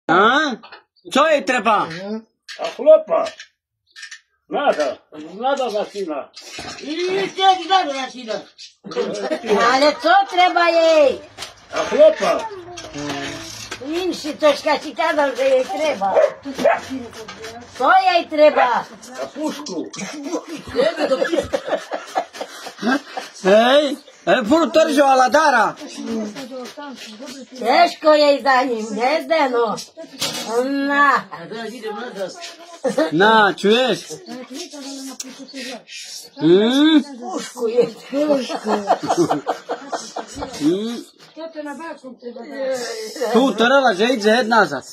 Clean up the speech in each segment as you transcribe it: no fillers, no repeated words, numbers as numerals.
A? Co jej trzeba? A chłopa. Nada zaczyna. I też nada zaczyna. Ale co trzeba jej? A chłopa. Inszy coś ci kazał, że jej trzeba. Co jej trzeba? A puszku. Hej, furtărjo aladara. Ciężko jej za nim, nie Zdeno? Na. Na, czujesz? Puszku jej. Tu, teraz, że idzie nazad.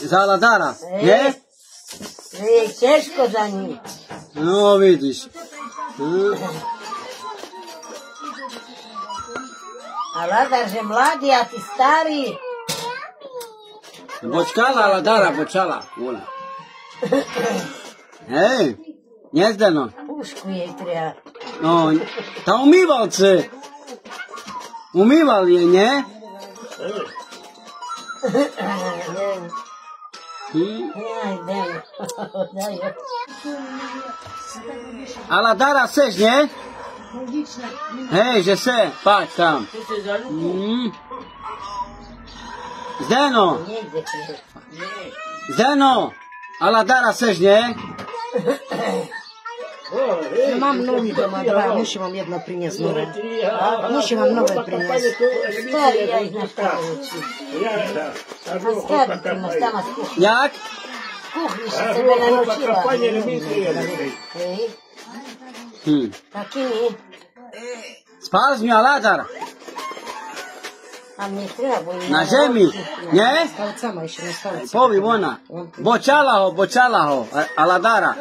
Za aladara, nie? Że jej ciężko za nim. No, widzisz. A Lazar, że mladi, a ty stary. Bočkala aladara, bočala. Hej, nie Zdeno. Puszku jej treba. No, ta umýval se. Umýval je, nie? Aladara seš, nie? Hej, že se, paď tam. Zdeno, Zdeno, Aladara seš, nie? No mam nowy doma, dwa, musi mam jedno przynieść nowe. Musi mam nowe przynieść. Stary, ja ich nastawię ci. Stary, ty masz tam z kuchni. Jak? Z kuchni się sobie nanosiła. Takimi. Spal z nią Aladar. A mnie treba, bo im Na ziemi, nie? Palcama jeszcze na stolce. Powiem ona. Bočala ho, Aladara.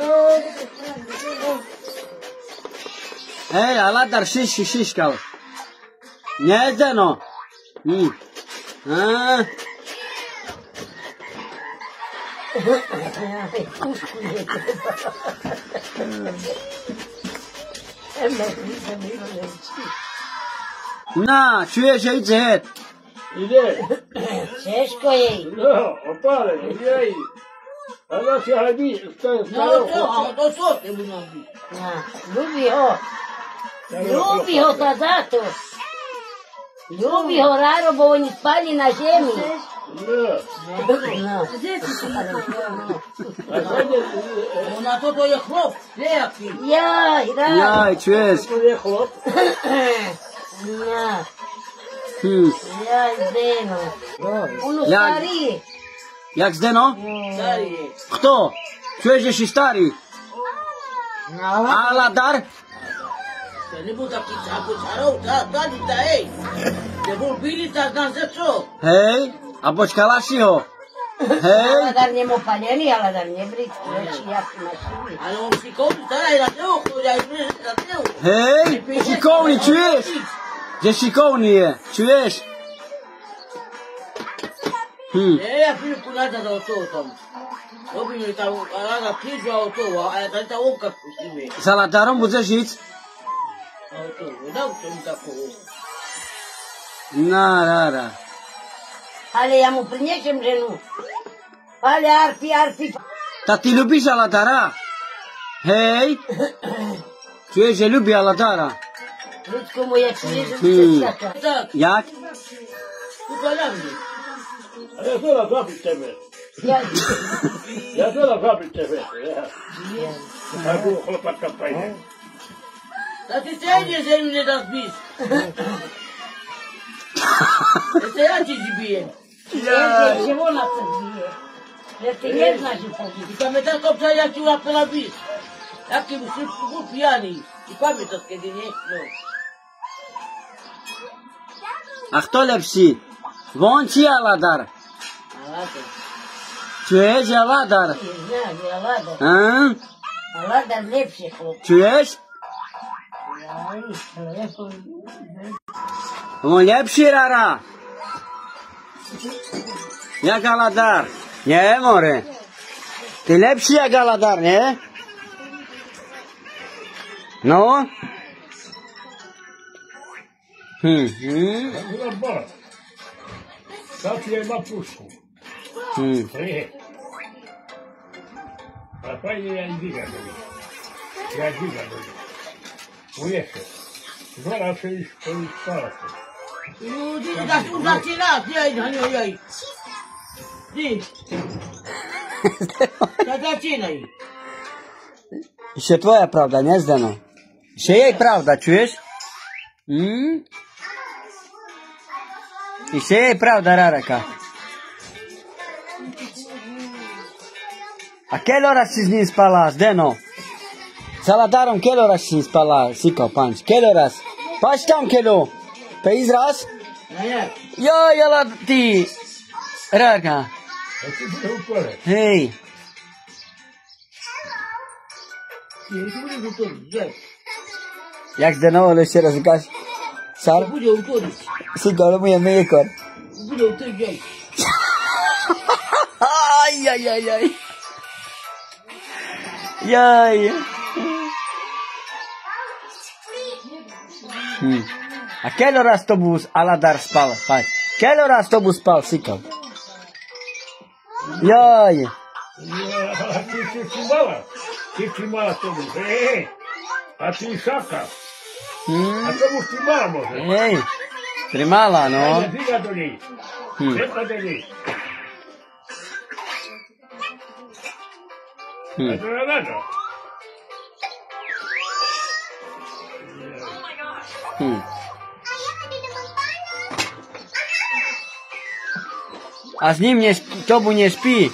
Hej, Aladar šiškal. Nie, Zdeno. Puszku jej Na, čuješ, že idzie het. Idzie. Ciężko jej. No, opale, jej. A na się chodzi, to jest to co ty mu robi? Lubi ho. Lubi ho tazato. Lubi ho raro, bo oni spali na ziemi. No. Ona to je chłop, nie jaki. Jaj, raro. Jaj, čuješ. To je chłop. No. Jaj, Zdeno. Ono stari. Jak Zdeno? Stari. Kto? Čuješ, že si starý? Aladar? Nie był taki czarów, ta ej. Nie był bili, ta znam ze co. Hej, a počkala si ho? Hej, Aladar nie mopaleni, Aladar nie britki, reči jak na šibi. Ale on šikovni, staraj na teo, koji je na teo. hej, šikovný, čuješ? Že šikovný je, čuješ? Nie, ja Filipu nada da to tam. Robi mi tam, Alada priđu auto, a da ta ovka pusime. S Aladarom budeš žiť? Auto, da to mi tako. Rara. Ale ja mu priniesem ženu. Ale Arfi. Ta ty ľubíš Aladara? Hej? Čuješ, že ľubí Aladara? Ľudsko mu je príliš čaká. Tak, Jak? tu na mnie. A ja chcela zabiť tebe. Ja chcela zabiť tebe. Tak było chłopatka fajnie. Da ty sejdzie, że mnie da zbić. To ja ci zbiję. Že ona se zbije. Že ty ne znaš že se zbije. I pamiętasz, kopca, jak ci łapę na bić. Jaki był pijany. I pamiętasz, kiedy nie? No. A kto lepší? Von či Aladar? Čuješ, Aladar? Znam, je Aladar. Aladar lepši chlop. Čuješ? On lepší, Rara. Jak Aladar? Nie, more. Ty lepší jak Aladar, nie? No? Sad ja ima pušku. A pa je i diga do njih. Ja diga do njih. Uješe. Zora se ispoli spavati. Ljudi, da su začinati, jaj. Ti. Da začinaj. Ще твоя правда, не Здено? Ще є й правда, чуєш? І ще є й правда, Рарика. A che l'ora si s spala, Zdeno? Saladarom, che l'ora si spala, Siko, Panč? Che l'ora? Pač tam, che lo? Pe izraz? Jo, jela ti. Rarka. Hej. Jak Zdeno, ale jeszcze raz każ. Sar? Bude utoriť. Siko, ale mu je mliekor. Bude utoriť, jaj. Aj. Jaj. A che l'ora sto bus Aladar spal? Pač. Che l'ora sto bus spal, Siko? Jaj. Ti filmala to bus. A ti šaka. A to bus filmala može. Ej. Trimala, no. Ajde, diga do njih. Lepa do njih. Ajde, rado. A z nim nie tobu nie śpi.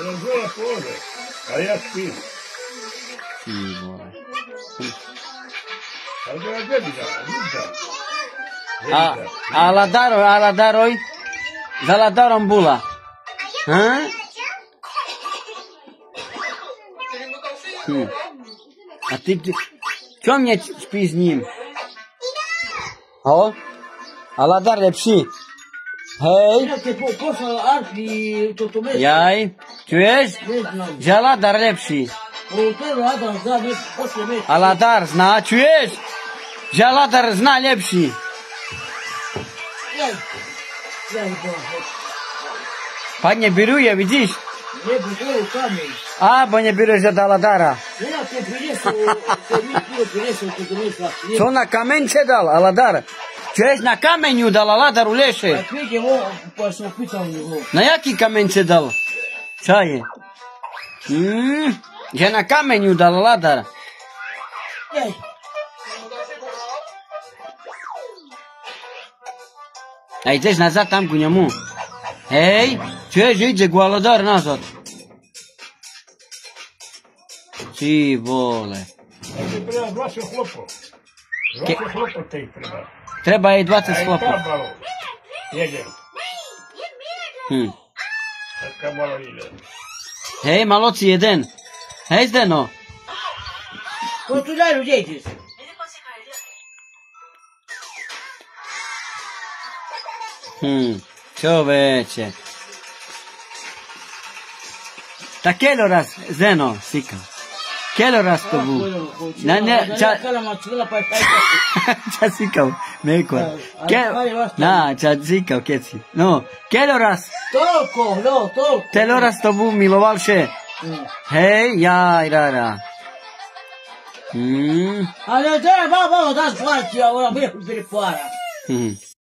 Rozumiem, położę. A ja śpię. Ale to ja gdzie widzę? A Aladaroj? Z Aladarom bula. A ty, čo mnie śpi z nim? O? Aladar lepší. Hej. Jaj. Čuješ? Že Aladar lepší. Aladar zná, čuješ? Že Aladar zná lepší. Padne biruje, vidíš? A, bo nebiereš od Aladara. Co na kameň dal, Aladar? Čuješ, na kameňu dal Aladar u leše. Na jaký kameň dal? Čo je? Že na kameňu dal Aladar. A ideš nazad tam ku njemu. Hej, čuješ, ide ku Aladar nazad. Ti vole. Treba 20 chlopov. 20 chlopov te ih treba. Treba je 20 chlopov. Aj malo. Jeden. Taká malo ide. Hej, maloci jeden. Hej, Zdeno. Ko tu daj ľudia ideš? Čoveče. Tak che l'ora, Zdeno, Sika? Che l'ora sto bu? Ča Sika, meko. Ča Sika, keci. No, che l'ora? Toľko. Te l'ora sto bu miloval še? Hej, jaj, rara. Ale treba, daš plaći, a ona bude prepoara.